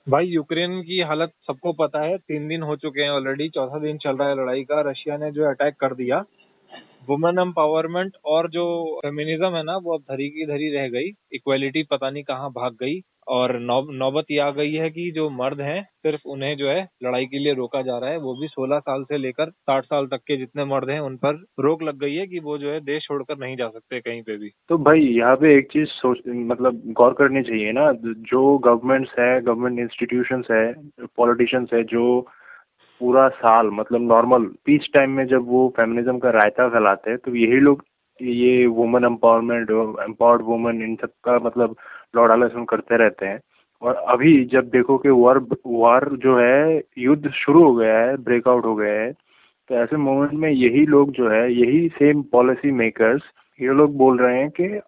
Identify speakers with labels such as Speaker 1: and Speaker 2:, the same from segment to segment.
Speaker 1: भाई यूक्रेन की हालत सबको पता है। 3 दिन हो चुके हैं ऑलरेडी, चौथा दिन चल रहा है लड़ाई का। रशिया ने जो अटैक कर दिया। वुमेन एम्पावरमेंट और जो फेमिनिज्म है ना, वो अब धरी की धरी रह गई। इक्वेलिटी पता नहीं कहाँ भाग गई। और नौबत ये आ गई है कि जो मर्द हैं सिर्फ उन्हें जो है लड़ाई के लिए रोका जा रहा है। वो भी 16 साल से लेकर 60 साल तक के जितने मर्द हैं उन पर रोक लग गई है कि वो जो है देश छोड़कर नहीं जा सकते कहीं पे भी।
Speaker 2: तो भाई यहाँ पे एक चीज सोच मतलब गौर करनी चाहिए ना। जो गवर्नमेंट्स है, गवर्नमेंट इंस्टीट्यूशंस है, पॉलिटिशियंस है, जो पूरा साल मतलब नॉर्मल पीस टाइम में जब वो फेमिनिज्म का रायता फैलाते हैं, तो यही लोग ये वुमेन एम्पावरमेंट, एम्पावर्ड वुमेन, इन सब का मतलब लौड़ालसन करते रहते हैं। और अभी जब देखो कि वार वार जो है, युद्ध शुरू हो गया है, ब्रेकआउट हो गया है, तो ऐसे मोमेंट में यही लोग जो है, यही सेम पॉलिसी मेकर्स, ये लोग बोल रहे हैं कि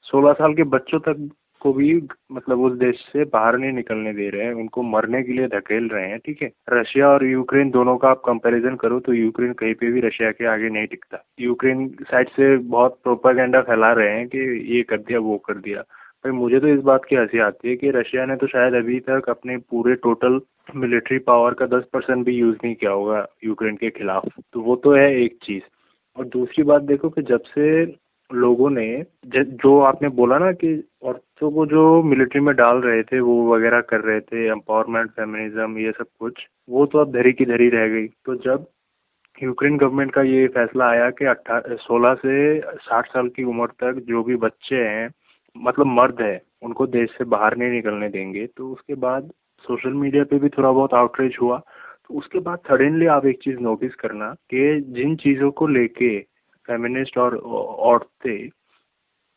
Speaker 2: 16 साल के बच्चों तक को भी मतलब उस देश से बाहर नहीं निकलने दे रहे हैं, उनको मरने के लिए धकेल रहे हैं। ठीक है, रशिया और यूक्रेन दोनों का आप कंपैरिजन करो तो यूक्रेन कहीं पे भी रशिया के आगे नहीं टिकता। यूक्रेन साइड से बहुत प्रोपागेंडा फैला रहे हैं कि ये कर दिया वो कर दिया। भाई मुझे तो इस बात की हंसी आती है कि रशिया ने तो शायद अभी तक अपने पूरे टोटल मिलिट्री पावर का 10% भी यूज नहीं किया होगा यूक्रेन के खिलाफ। तो वो तो है एक चीज। और दूसरी बात देखो कि जब से लोगों ने जो आपने बोला ना कि औरतों को जो मिलिट्री में डाल रहे थे, वो वगैरह कर रहे थे, एम्पावरमेंट, फेमिनिज्म, ये सब कुछ, वो तो अब धरी की धरी रह गई। तो जब यूक्रेन गवर्नमेंट का ये फैसला आया कि 16 से 60 साल की उम्र तक जो भी बच्चे हैं, मतलब मर्द है, उनको देश से बाहर नहीं निकलने देंगे, तो उसके बाद सोशल मीडिया पे भी थोड़ा बहुत आउटरीच हुआ। तो उसके बाद सडनली आप एक चीज नोटिस करना कि जिन चीजों को लेके फेमिनिस्ट और औरतें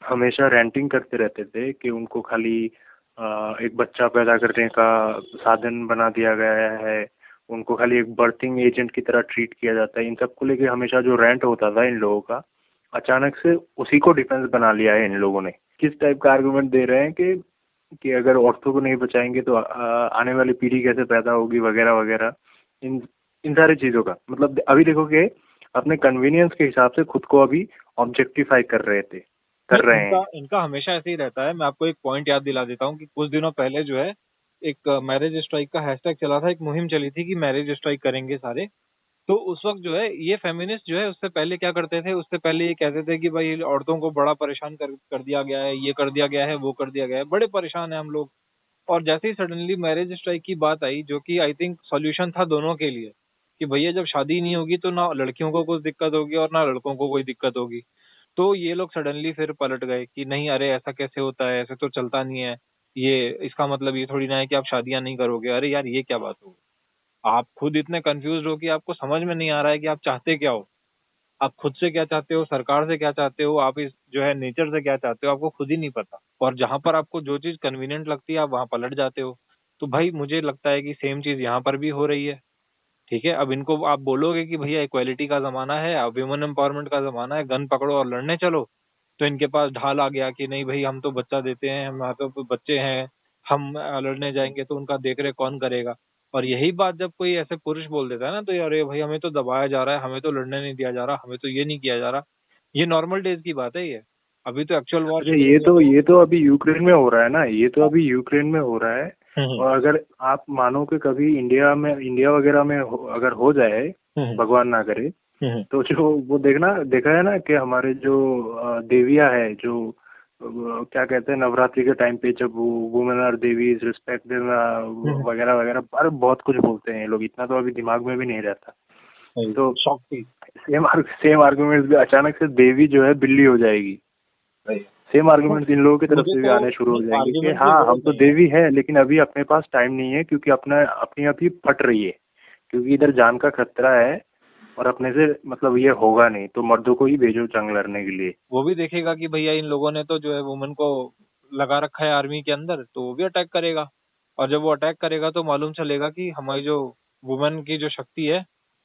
Speaker 2: हमेशा रेंटिंग करते रहते थे कि उनको खाली एक बच्चा पैदा करने का साधन बना दिया गया है, उनको खाली एक बर्थिंग एजेंट की तरह ट्रीट किया जाता है, इन सब को लेके हमेशा जो रेंट होता था इन लोगों का, अचानक से उसी को डिफेंस बना लिया है इन लोगों ने। किस टाइप का आर्गुमेंट दे रहे हैं कि अगर औरतों को नहीं बचाएंगे तो आने वाली पीढ़ी कैसे पैदा होगी, वगैरह वगैरह। इन इन सारी चीजों का मतलब अभी देखो कि अपने कन्वीनियंस के हिसाब से खुद को अभी ऑब्जेक्टिफाई कर रहे
Speaker 1: इनका
Speaker 2: हैं।
Speaker 1: इनका हमेशा ऐसे ही रहता है। मैं आपको एक पॉइंट याद दिला देता हूँ कि कुछ दिनों पहले जो है एक मैरिज स्ट्राइक का हैशटैग चला था, एक मुहिम चली थी कि मैरिज स्ट्राइक करेंगे सारे। तो उस वक्त जो है ये फेमिनिस्ट जो है उससे पहले क्या करते थे, उससे पहले ये कहते थे कि भाई औरतों को बड़ा परेशान कर दिया गया है, ये कर दिया गया है, वो कर दिया गया है, बड़े परेशान हैं हम लोग। और जैसे ही सडनली मैरिज स्ट्राइक की बात आई, जो कि आई थिंक सॉल्यूशन था दोनों के लिए, कि भैया जब शादी नहीं होगी तो ना लड़कियों को कुछ दिक्कत होगी और ना लड़कों को कोई दिक्कत होगी। तो ये लोग सडनली फिर पलट गए कि नहीं, अरे ऐसा कैसे होता है, ऐसे तो चलता नहीं है। ये इसका मतलब ये थोड़ी ना है कि आप शादियां नहीं करोगे। अरे यार, ये क्या बात हो। आप खुद इतने कंफ्यूज हो कि आपको समझ में नहीं आ रहा है कि आप चाहते क्या हो। आप खुद से क्या चाहते हो, सरकार से क्या चाहते हो, आप इस जो है नेचर से क्या चाहते हो, आपको खुद ही नहीं पता। और जहां पर आपको जो चीज कन्वीनियंट लगती है आप वहां पलट जाते हो। तो भाई मुझे लगता है कि सेम चीज यहाँ पर भी हो रही है। ठीक है, अब इनको आप बोलोगे कि भैया इक्वालिटी का जमाना है, अब वुमेन एम्पावरमेंट का जमाना है, गन पकड़ो और लड़ने चलो। तो इनके पास ढाल आ गया कि नहीं भाई, हम तो बच्चा देते हैं, हम तो बच्चे हैं, हम लड़ने जाएंगे तो उनका देख रेख कौन करेगा। और यही बात जब कोई ऐसे पुरुष बोल देता है ना, तो अरे भाई हमें तो दबाया जा रहा है, हमें तो लड़ने नहीं दिया जा रहा, हमें तो ये नहीं किया जा रहा। ये नॉर्मल डेज की बात है ये। अभी तो एक्चुअल वॉर
Speaker 2: अच्छा,
Speaker 1: शुरू हो गया तो।
Speaker 2: ये तो अभी यूक्रेन में हो रहा है ना, ये तो अभी यूक्रेन में हो रहा है।
Speaker 1: हम्म।
Speaker 2: और अगर आप मानो कि कभी इंडिया वगैरह में अगर हो जाए,
Speaker 1: हम्म।
Speaker 2: भगवान ना करे,
Speaker 1: हम्म।
Speaker 2: तो जो वो देखा है ना कि हमारे जो देवियां है, जो क्या कहते हैं, नवरात्रि के टाइम पे जब वो women are devi is respected
Speaker 1: hmm.
Speaker 2: वगैरह वगैरह, अरे बहुत कुछ बोलते हैं ये लोग, इतना तो अभी दिमाग में भी नहीं रहता। तो
Speaker 1: शॉक थी।
Speaker 2: सेम आर्गुमेंट्स भी अचानक से देवी जो है बिल्ली हो जाएगी। सेम आर्गुमेंट्स इन लोगों की तरफ
Speaker 1: मुझे
Speaker 2: से भी
Speaker 1: तो
Speaker 2: आने शुरू हो जाएंगे कि
Speaker 1: आर्ग्यूमेंट की
Speaker 2: हाँ, हम
Speaker 1: जरूरत
Speaker 2: तो
Speaker 1: नहीं है।
Speaker 2: देवी है लेकिन अभी अपने पास टाइम नहीं है, क्योंकि अपनी आप ही फट रही है, क्योंकि इधर जान का खतरा है। और अपने से मतलब ये होगा नहीं, तो मर्दों को ही भेजो जंग लड़ने के लिए।
Speaker 1: वो भी देखेगा कि भैया इन लोगों ने तो जो है वुमेन को लगा रखा है आर्मी के अंदर, तो वो भी अटैक करेगा। और जब वो अटैक करेगा तो मालूम चलेगा कि हमारी जो वुमेन की जो शक्ति है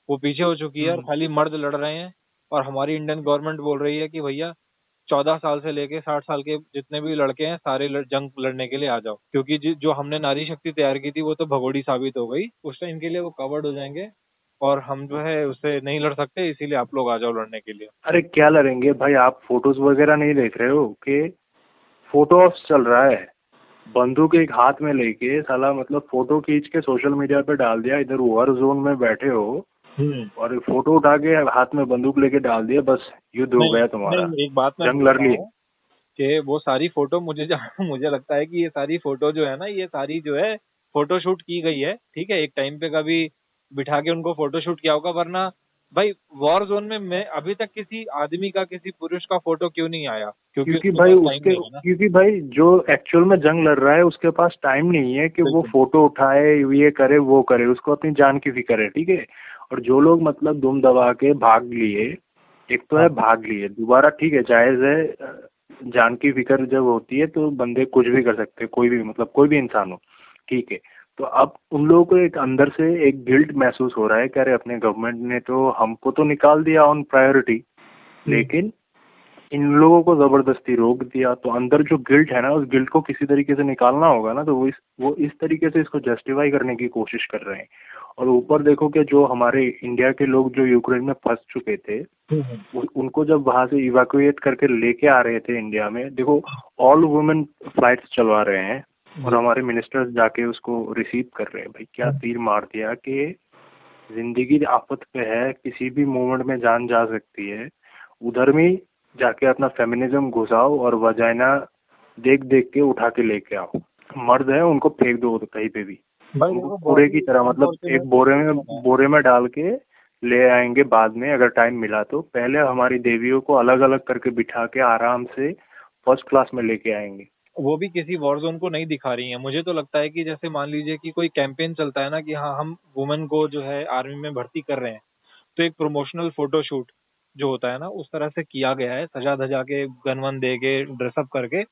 Speaker 1: वो पीछे हो चुकी है और
Speaker 2: हम्म।
Speaker 1: खाली मर्द लड़ रहे हैं। और हमारी इंडियन गवर्नमेंट बोल रही है कि भैया 14 साल से लेके 60 साल के जितने भी लड़के हैं सारे जंग लड़ने के लिए आ जाओ, क्योंकि जो हमने नारी शक्ति तैयार की थी वो तो भगोड़ी साबित हो गई। उस टाइम के लिए वो कवर्ड हो जाएंगे और हम जो है उससे नहीं लड़ सकते, इसीलिए आप लोग आ जाओ लड़ने के लिए।
Speaker 2: अरे क्या लड़ेंगे भाई, आप फोटोज वगैरह नहीं देख रहे हो कि फोटो ऑफ चल रहा है। बंदूक एक हाथ में लेके साला मतलब फोटो खींच के सोशल मीडिया पे डाल दिया, इधर वॉर जोन में बैठे हो और फोटो उठा के हाथ में बंदूक लेके डाल दिया, बस युद्ध हो गया तुम्हारा,
Speaker 1: नहीं, एक बात मैं
Speaker 2: जंग
Speaker 1: बोल
Speaker 2: लड़
Speaker 1: रहा
Speaker 2: ली।
Speaker 1: हूँ कि वो सारी फोटो मुझे मुझे लगता है कि ये सारी फोटो जो है ना, ये सारी जो है फोटो शूट की गई है, ठीक है, एक टाइम पे कभी बिठा के उनको फोटो शूट किया होगा, वरना भाई वॉर जोन में मैं अभी तक किसी आदमी का, किसी पुरुष का फोटो क्यों नहीं आया? क्योंकि
Speaker 2: क्योंकि
Speaker 1: उसके
Speaker 2: भाई
Speaker 1: पास टाइम
Speaker 2: उसके
Speaker 1: नहीं है ना।
Speaker 2: क्योंकि भाई जो एक्चुअल में जंग लड़ रहा है उसके पास टाइम नहीं है कि वो
Speaker 1: बिल्कुल।
Speaker 2: फोटो उठाए, ये करे वो करे, उसको अपनी जान की फिक्र है, ठीक है। और जो लोग मतलब दुम दबा के भाग लिए, एक तो है
Speaker 1: हाँ।
Speaker 2: भाग लिए दोबारा, ठीक है जायज है, जान की फिक्र जब होती है तो बंदे कुछ भी कर सकते हैं, कोई भी मतलब कोई भी इंसान हो, ठीक है। तो अब उन लोगों को एक अंदर से एक गिल्ट महसूस हो रहा है कि अरे अपने गवर्नमेंट ने तो हमको तो निकाल दिया ऑन प्रायोरिटी, लेकिन इन लोगों को जबरदस्ती रोक दिया, तो अंदर जो गिल्ट है ना, उस गिल्ट को किसी तरीके से निकालना होगा ना, तो वो इस तरीके से इसको जस्टिफाई करने की कोशिश कर रहे हैं। और ऊपर देखो कि जो हमारे इंडिया के लोग जो यूक्रेन में फंस चुके थे, उनको जब वहां से इवैक्यूएट करके लेके आ रहे थे इंडिया में, देखो ऑल वुमेन फ्लाइट्स चलवा रहे हैं और हमारे मिनिस्टर्स जाके उसको रिसीव कर रहे हैं। भाई क्या तीर मार दिया कि जिंदगी आफत पे है, किसी भी मोमेंट में जान जा सकती है, उधर में जाके अपना फेमिनिज्म घुसाओ और वजाइना देख देख के उठा के लेके आओ, मर्द है उनको फेंक दो कहीं पे भी,
Speaker 1: भाई
Speaker 2: उनको
Speaker 1: देखो,
Speaker 2: कूड़े
Speaker 1: बहुत
Speaker 2: की
Speaker 1: ही
Speaker 2: तरह मतलब एक
Speaker 1: अनफॉर्चुनेट सिचुएशन है।
Speaker 2: बोरे में डाल के ले आएंगे बाद में अगर टाइम मिला तो। पहले हमारी देवियों को अलग अलग करके बिठा के आराम से फर्स्ट क्लास में लेके आएंगे।
Speaker 1: वो भी किसी वॉर जोन को नहीं दिखा रही है। मुझे तो लगता है कि जैसे मान लीजिए कि कोई कैंपेन चलता है ना कि हाँ हम वुमेन को जो है आर्मी में भर्ती कर रहे हैं, तो एक प्रमोशनल फोटो शूट जो होता है ना, उस तरह से किया गया है, सजा धजा के, गन वन दे के, ड्रेसअप करके,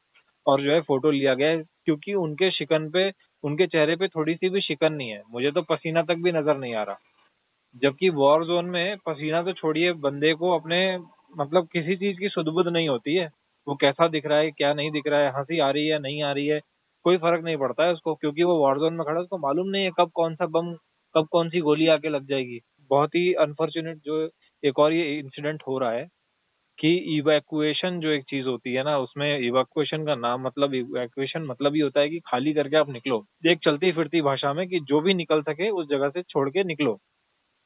Speaker 1: और जो है फोटो लिया गया है, क्योंकि उनके शिकन पे, उनके चेहरे पे थोड़ी सी भी शिकन नहीं है, मुझे तो पसीना तक भी नजर नहीं आ रहा। जबकि वॉर जोन में पसीना तो छोड़िए, बंदे को अपने मतलब किसी चीज की सुध-बुध नहीं होती है। वो कैसा दिख रहा है, क्या नहीं दिख रहा है, हंसी आ रही है, नहीं आ रही है, कोई फर्क नहीं पड़ता है उसको, क्योंकि वो वॉर जोन में खड़ा है, उसको मालूम नहीं है कब कौन सा बम, कब कौन सी गोली आके लग जाएगी। बहुत ही अनफॉर्चुनेट जो एक और ये इंसिडेंट हो रहा है कि इवैक्यूएशन जो एक चीज होती है ना, उसमें इवैक्यूएशन का नाम मतलब, इवैक्यूएशन मतलब ही होता है कि खाली करके आप निकलो, एक चलती फिरती भाषा में, कि जो भी निकल सके उस जगह से छोड़ के निकलो।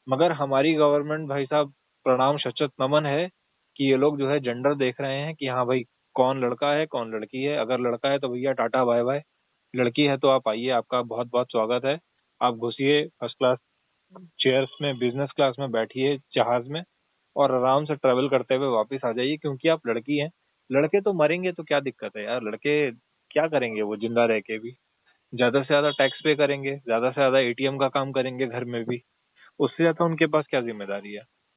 Speaker 1: मगर हमारी गवर्नमेंट भाई साहब, प्रणाम शचत नमन है कि ये लोग जो है जेंडर देख रहे हैं कि हाँ भाई, कौन लड़का है कौन लड़की है। अगर लड़का है तो भैया टाटा बाय बाय, लड़की है तो आप आइए, आपका बहुत बहुत स्वागत है, आप घुसिए फर्स्ट क्लास चेयर्स में, बिजनेस क्लास में बैठिए जहाज में, और आराम से ट्रेवल करते हुए वापस आ जाइए, क्योंकि आप लड़की हैं। लड़के तो मरेंगे तो क्या दिक्कत है यार, लड़के क्या करेंगे वो जिंदा रह के भी? ज्यादा से ज्यादा टैक्स पे करेंगे, ज्यादा से ज्यादा एटीएम का काम करेंगे घर में भी, उससे ज्यादा उनके पास क्या जिम्मेदारी है?